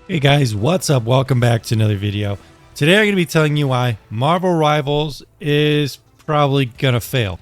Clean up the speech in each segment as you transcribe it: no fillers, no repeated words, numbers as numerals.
Hey guys, what's up? Welcome back to another video. Today I'm going to be telling you why Marvel Rivals is probably going to fail.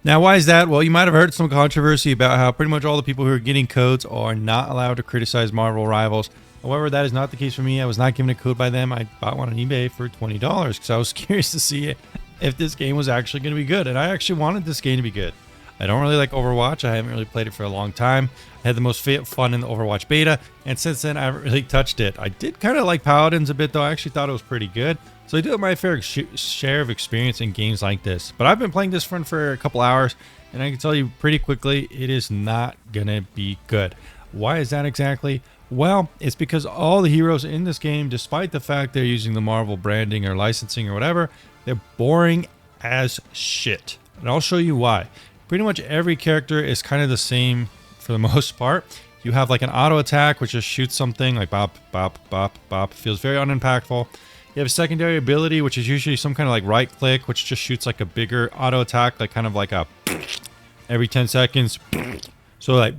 Now, why is that? Well, you might have heard some controversy about how pretty much all the people who are getting codes are not allowed to criticize Marvel Rivals. However, that is not the case for me. I was not given a code by them. I bought one on eBay for $20 because I was curious to see if this game was actually going to be good. And I actually wanted this game to be good. I don't really like Overwatch. I haven't really played it for a long time. I had the most fun in the Overwatch beta, and since then I haven't really touched it. I did kind of like Paladins a bit though. I actually thought it was pretty good. So I do have my fair share of experience in games like this. But I've been playing this one for a couple hours, and I can tell you pretty quickly, it is not gonna be good. Why is that exactly? Well, it's because all the heroes in this game, despite the fact they're using the Marvel branding or licensing or whatever, they're boring as shit. And I'll show you why. Pretty much every character is kind of the same for the most part. You have like an auto attack, which just shoots something like bop, bop, bop, bop. Feels very unimpactful. You have a secondary ability, which is usually some kind of like right click, which just shoots like a bigger auto attack, like kind of like a every 10 seconds. So like,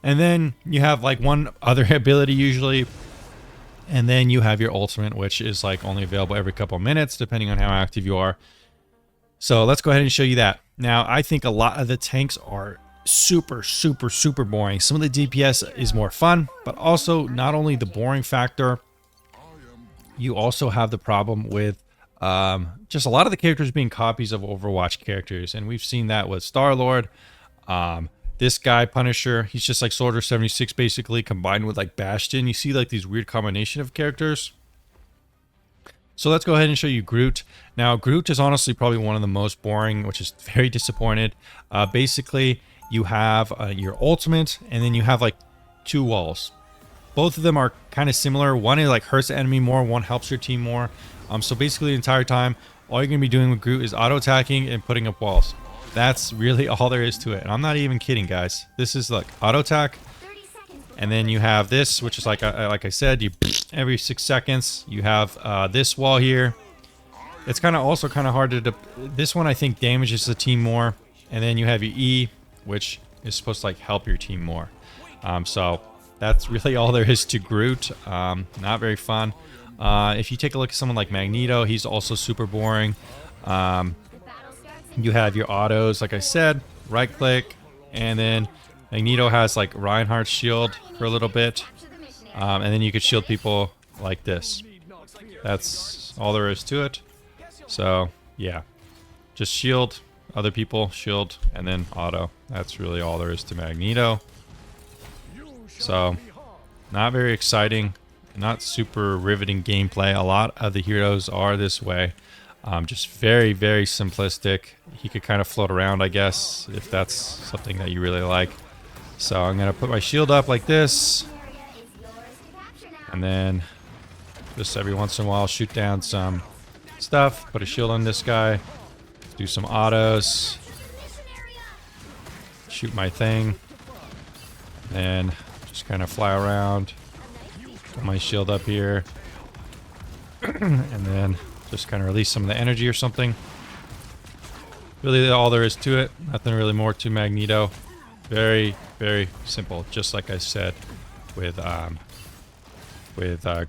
and then you have like one other ability usually. And then you have your ultimate, which is like only available every couple of minutes, depending on how active you are. So let's go ahead and show you that. Now, I think a lot of the tanks are super boring. Some of the DPS is more fun, but also not only the boring factor, you also have the problem with just a lot of the characters being copies of Overwatch characters. And we've seen that with Star-Lord. This guy, Punisher, he's just like Soldier 76 basically, combined with like Bastion. You see like these weird combination of characters. So let's go ahead and show you Groot. Now, Groot is honestly probably one of the most boring, which is very disappointed. Basically, you have your ultimate, and then you have like two walls. Both of them are kind of similar. One is like hurts the enemy more, one helps your team more. So basically, the entire time, all you're going to be doing with Groot is auto-attacking and putting up walls. That's really all there is to it. And I'm not even kidding, guys. This is like auto-attack. And then you have this, which is like I said, you every 6 seconds. You have this wall here. It's kind of also kind of hard to. This one I think damages the team more. And then you have your E, which is supposed to like help your team more. So that's really all there is to Groot. Not very fun. If you take a look at someone like Magneto, he's also super boring. You have your autos, like I said, right click, and then Magneto has like Reinhardt's shield for a little bit, and then you could shield people like this. That's all there is to it. So yeah, just shield other people, shield, and then auto. That's really all there is to Magneto. So not very exciting, not super riveting gameplay. A lot of the heroes are this way. Just very simplistic. He could kind of float around, I guess, if that's something that you really like. So I'm going to put my shield up like this. And then just every once in a while shoot down some stuff. Put a shield on this guy. Do some autos. Shoot my thing. And just kind of fly around. Put my shield up here. And then just kind of release some of the energy or something. Really all there is to it. Nothing really more to Magneto. Very simple, just like I said with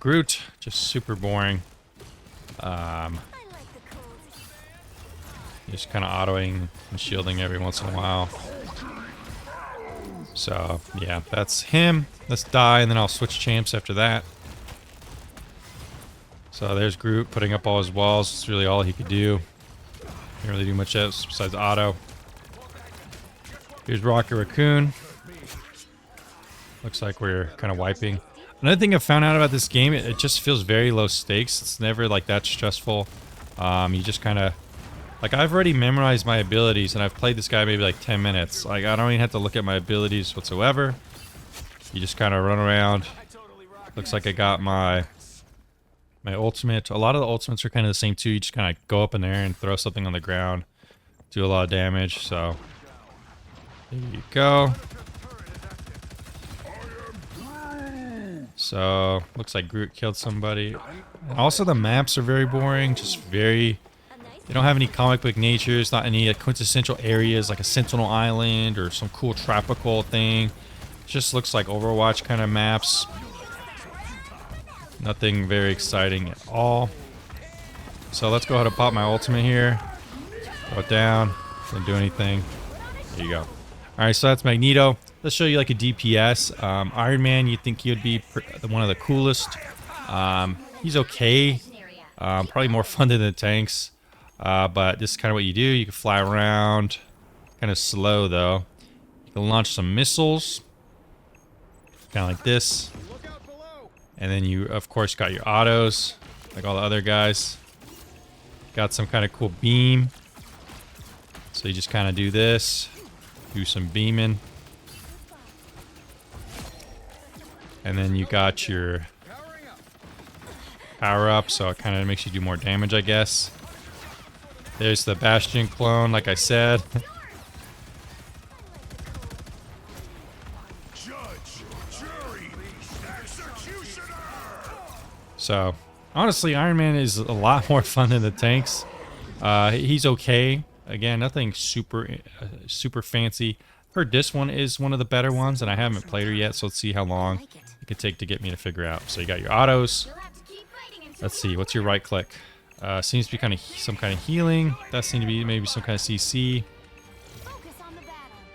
Groot, just super boring. Just kind of autoing and shielding every once in a while. So yeah, that's him. Let's die, and then I'll switch champs after that. So there's Groot putting up all his walls. That's really all he could do. Can't really do much else besides auto. Here's Rocket Raccoon. Looks like we're kind of wiping. Another thing I found out about this game, it just feels very low stakes. It's never like that stressful. You just kind of, like I've already memorized my abilities and I've played this guy maybe like 10 minutes. Like I don't even have to look at my abilities whatsoever. You just kind of run around. Looks like I got my ultimate. A lot of the ultimates are kind of the same too. You just kind of go up in there and throw something on the ground. Do a lot of damage, so there you go. So, looks like Groot killed somebody. And also, the maps are very boring. Just very... They don't have any comic book nature. It's not any quintessential areas like a Sentinel Island or some cool tropical thing. Just looks like Overwatch kind of maps. Nothing very exciting at all. So let's go ahead and pop my ultimate here. Throw it down. Doesn't do anything. There you go. Alright, so that's Magneto. Let's show you like a DPS. Iron Man, you'd think he would be one of the coolest. He's okay. Probably more fun than the tanks. But this is kind of what you do. You can fly around. Kind of slow though. You can launch some missiles. Kind of like this. And then you, of course, got your autos. Like all the other guys. Got some kind of cool beam. So you just kind of do this. Do some beaming. And then you got your power up, so it kind of makes you do more damage, I guess. There's the Bastion clone, like I said. So, honestly, Iron Man is a lot more fun than the tanks. He's okay. Again, nothing super fancy. Heard this one is one of the better ones, and I haven't played her yet, so let's see how long it could take to get me to figure out. So you got your autos. Let's see, what's your right click? Seems to be kind of some kind of healing. That seems to be maybe some kind of CC.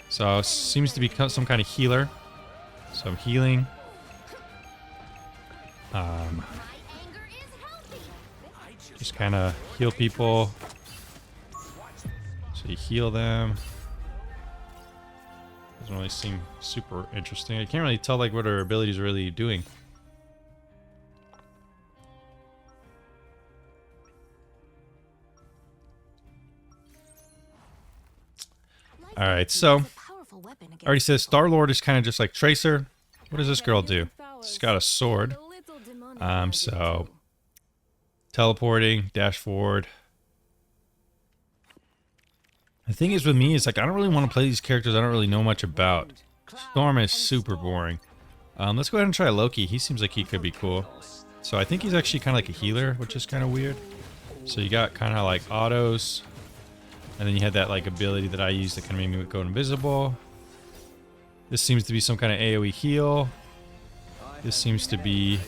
So seems to be some kind of healer. Some healing. Just kind of heal people. So you heal them. Doesn't really seem super interesting. I can't really tell like what her abilities are really doing. Alright, so already says Star-Lord is kind of just like Tracer. What does this girl do? She's got a sword. So teleporting, dash forward. The thing is with me is like I don't really want to play these characters I don't really know much about. Storm is super boring. Let's go ahead and try Loki. He seems like he could be cool. So I think he's actually kind of like a healer, which is kind of weird. So you got kind of like autos. And then you had that like ability that I used that kind of made me go invisible. This seems to be some kind of AoE heal. This seems to be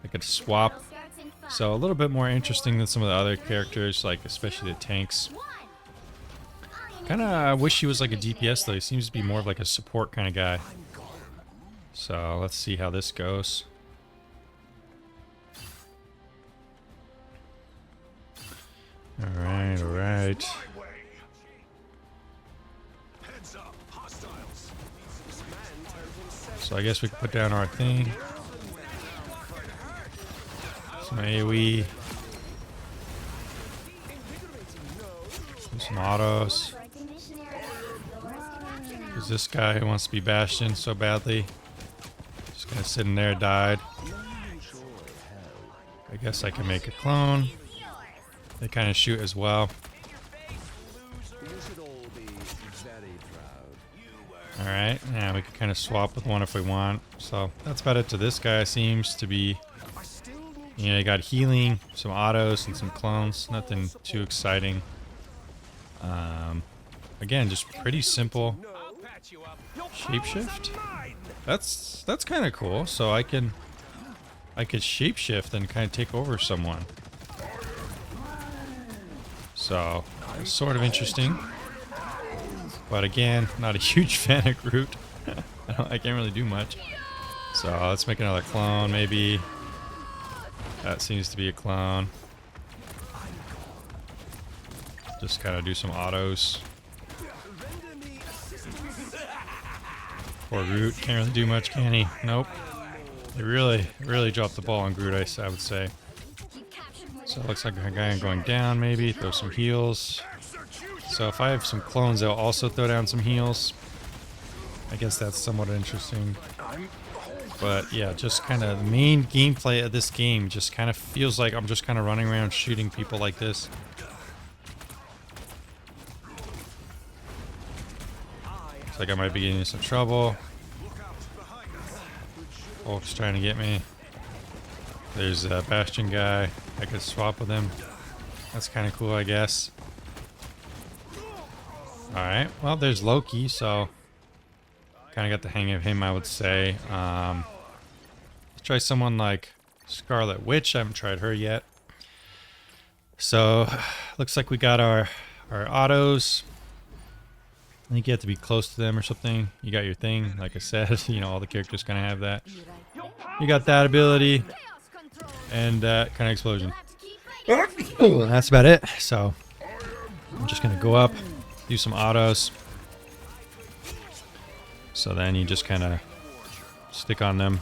like a swap. So a little bit more interesting than some of the other characters, like especially the tanks. Kind of wish he was like a DPS though. He seems to be more of like a support kind of guy. So let's see how this goes. Alright, alright. So I guess we can put down our thing. Some AoE. Some autos. Who's this guy who wants to be Bastion so badly? Just kind of sitting there, died. I guess I can make a clone. They kind of shoot as well. Alright, yeah, we can kind of swap with one if we want. So that's about it to this guy. Seems to be, you know, you got healing, some autos, and some clones. Nothing too exciting. Again, just pretty simple. Shapeshift? That's kind of cool. So I could shapeshift and kind of take over someone. So it's sort of interesting. But again, not a huge fan of Groot. I can't really do much. So let's make another clone maybe. That seems to be a clone. Just kind of do some autos. Poor Groot. Can't really do much, can he? Nope. They really dropped the ball on Groot, I would say. So it looks like a guy going down maybe. Throw some heals. So if I have some clones, they'll also throw down some heals. I guess that's somewhat interesting. But yeah, just kind of the main gameplay of this game just kind of feels like I'm just kind of running around shooting people like this. Looks like I might be getting in some trouble. Hulk's trying to get me. There's a Bastion guy. I could swap with him. That's kind of cool, I guess. Alright, well, there's Loki, so Kind of got the hang of him, I would say. Let's try someone like Scarlet Witch. I haven't tried her yet. So, looks like we got our autos. I think you have to be close to them or something. You got your thing, like I said. You know, all the characters kind of have that. You got that ability. And that kind of explosion. That's about it. So, I'm just going to go up, do some autos. So then you just kind of stick on them.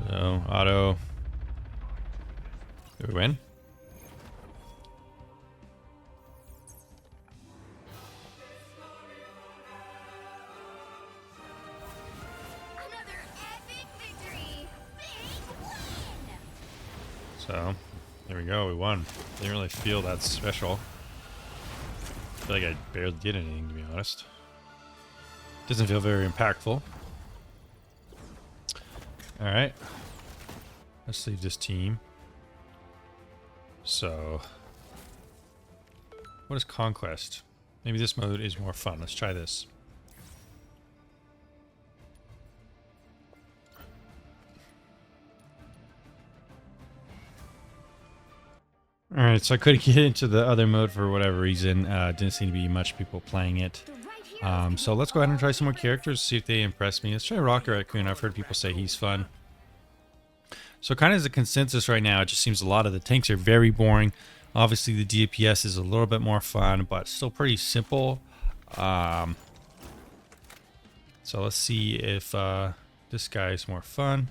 So, auto. Did we win? So, there we go, we won. Didn't really feel that special. I feel like I barely did anything, to be honest. Doesn't feel very impactful. Alright. Let's leave this team. So, what is Conquest? Maybe this mode is more fun. Let's try this. Alright, so I couldn't get into the other mode for whatever reason. Didn't seem to be much people playing it. So let's go ahead and try some more characters, see if they impress me. Let's try Rocket Raccoon. I've heard people say he's fun. So kind of as a consensus right now, it just seems a lot of the tanks are very boring. Obviously the DPS is a little bit more fun, but still pretty simple. So let's see if this guy is more fun.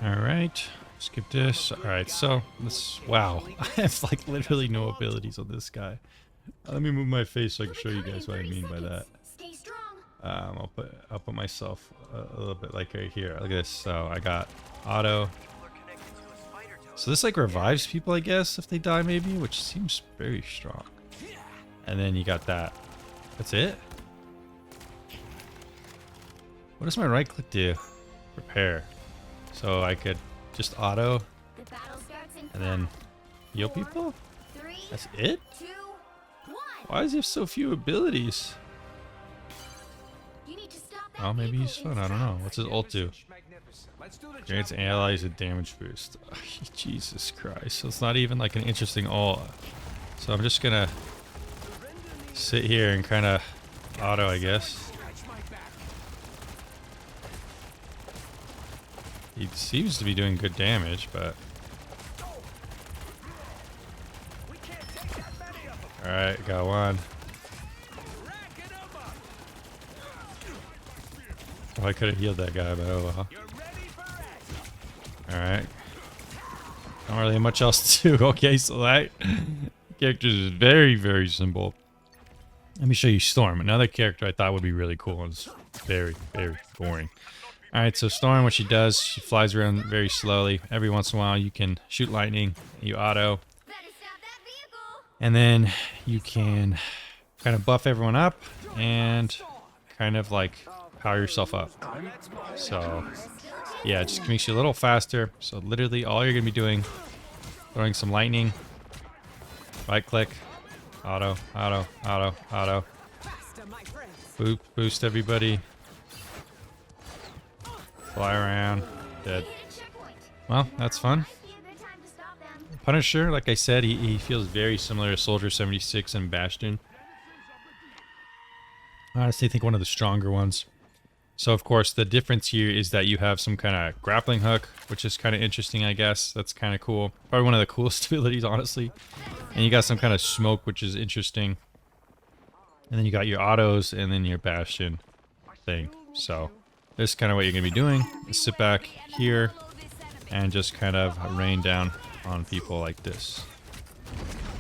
Alright, skip this. Alright, so this, wow, I have like literally no abilities on this guy. Let me move my face so I can show you guys what I mean by that. I'll put myself a little bit like right here. Look at this. So I got auto. So this like revives people, I guess, if they die maybe, which seems very strong. And then you got that. That's it? What does my right click do? Repair. So I could just auto and then heal people? That's it? Why does he have so few abilities? Oh, maybe he's fun. I don't know. What's his ult do? Grants allies a damage boost. Jesus Christ. So it's not even like an interesting ult. So I'm just gonna sit here and kind of auto, I guess. He seems to be doing good damage, but... Alright, got one. Oh, I could have healed that guy, but oh well. Alright. Don't really have much else to do. Okay, so that character is very, very simple. Let me show you Storm. Another character I thought would be really cool. And it's very, very boring. Alright, so Storm, what she does, she flies around very slowly. Every once in a while, you can shoot lightning. You auto. And then you can kind of buff everyone up and kind of like power yourself up. So yeah, it just makes you a little faster. So literally all you're gonna be doing, throwing some lightning, right click, auto, auto, auto, auto, boost everybody, fly around, dead. Well, that's fun. Punisher, like I said, he feels very similar to Soldier 76 and Bastion. I honestly think one of the stronger ones. So of course the difference here is that you have some kind of grappling hook, which is kind of interesting, I guess. That's kind of cool. Probably one of the coolest abilities, honestly. And you got some kind of smoke, which is interesting. And then you got your autos and then your Bastion thing. So this is kind of what you're going to be doing. Is sit back here and just kind of rain down on people like this.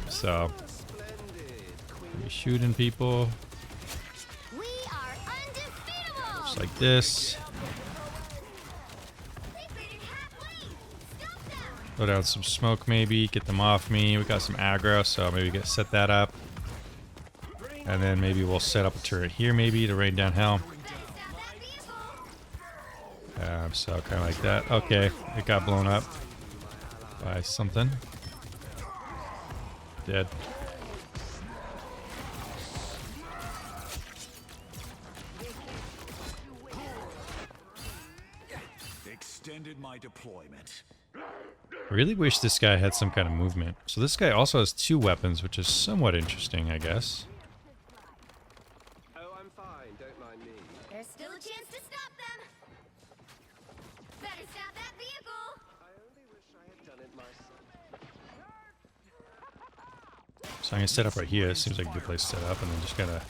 So you're shooting people just like this. Throw down some smoke, maybe get them off me. We got some aggro, so maybe set that up, and then maybe we'll set up a turret here, maybe to rain down hell. So kind of like that. Okay, it got blown up by something. Dead. extended my deployment. Really wish this guy had some kind of movement. So this guy also has 2 weapons, which is somewhat interesting, I guess. Oh, I'm fine. Don't mind me. There's still a chance to stop them. Better stop that vehicle. I only wish I had done it myself. So I'm gonna set up right here. It seems like a good place to set up, and then just gotta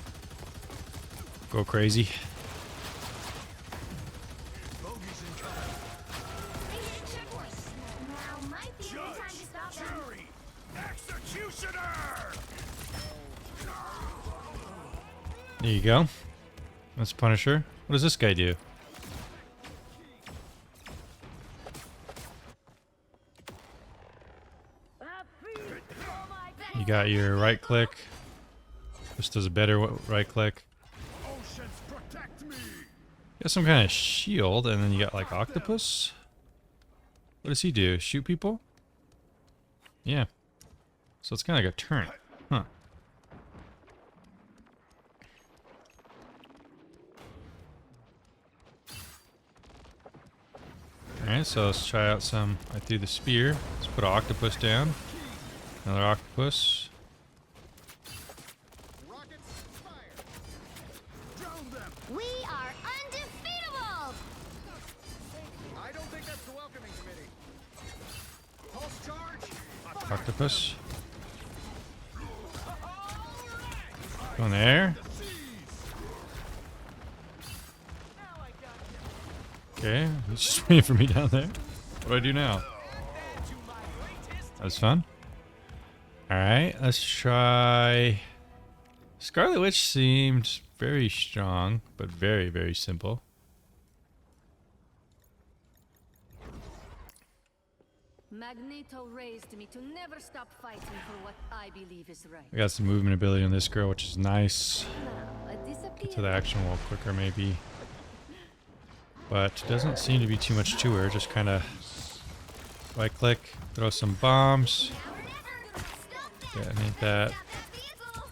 go crazy. Bogies incoming. Now might be a good time to stop them. Jury! Executioner! There you go. That's Punisher. What does this guy do? You got your right click. This does a better right click. Oceans protect me! You got some kind of shield, and then you got like octopus. What does he do? Shoot people? Yeah. So it's kind of like a turret. Huh. Alright, so let's try out some. I threw the spear. Let's put an octopus down. Another octopus. Rockets fire! Drown them! We are undefeatable. I don't think that's the welcoming committee. Pulse charge! Octopus. Going there. Okay, he's just waiting for me down there. What do I do now? That was fun. Alright, let's try... Scarlet Witch seemed very strong, but very, very simple. Magneto raised me to never stop fighting for what I believe is right. We got some movement ability on this girl, which is nice. Now, I disappear. To the action a little quicker, maybe. But doesn't seem to be too much to her. Just kind of right click, throw some bombs. Detonate that. Stop that vehicle.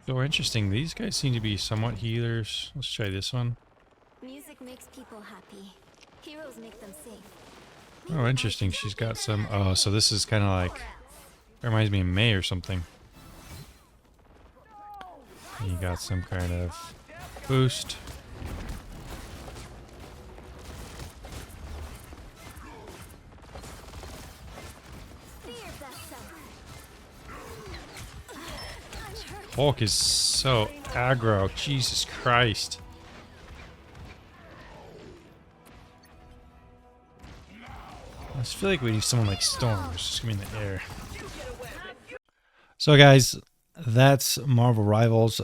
So interesting. These guys seem to be somewhat healers. Let's try this one. Music makes people happy. Heroes make them safe. Oh, interesting. She's got some... Oh, so this is kind of like... Reminds me of May or something. You got some kind of boost. Hulk is so aggro. Jesus Christ. I just feel like we need someone like Storm who's just gonna be in the air. So guys, that's Marvel Rivals.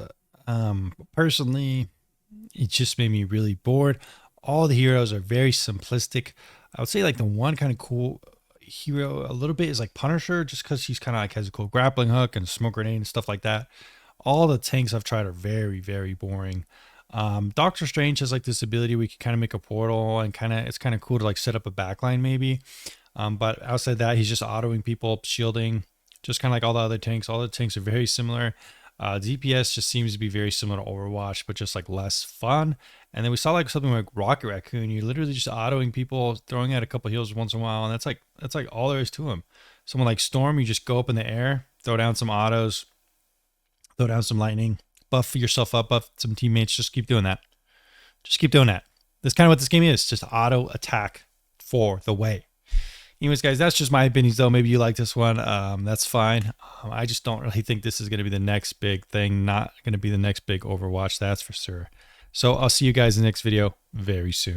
Personally, it just made me really bored. All the heroes are very simplistic. I would say like the one kind of cool hero a little bit is like Punisher, just because he's kind of like has a cool grappling hook and smoke grenade and stuff like that. All the tanks I've tried are very, very boring. Doctor Strange has like this ability we can kind of make a portal and it's kind of cool to like set up a backline maybe. But outside that, he's just autoing people, shielding, just kind of like all the other tanks. All the tanks are very similar. DPS just seems to be very similar to Overwatch, but just like less fun. And then we saw like something like Rocket Raccoon. You're literally just autoing people, throwing out a couple heals once in a while, and that's like all there is to him. Someone like Storm, you just go up in the air, throw down some autos, throw down some lightning, buff yourself up, buff some teammates. Just keep doing that. Just keep doing that. That's kind of what this game is. Just auto attack for the way. Anyways, guys, that's just my opinions, though. Maybe you like this one. That's fine. I just don't really think this is going to be the next big thing. Not going to be the next big Overwatch, that's for sure. So I'll see you guys in the next video very soon.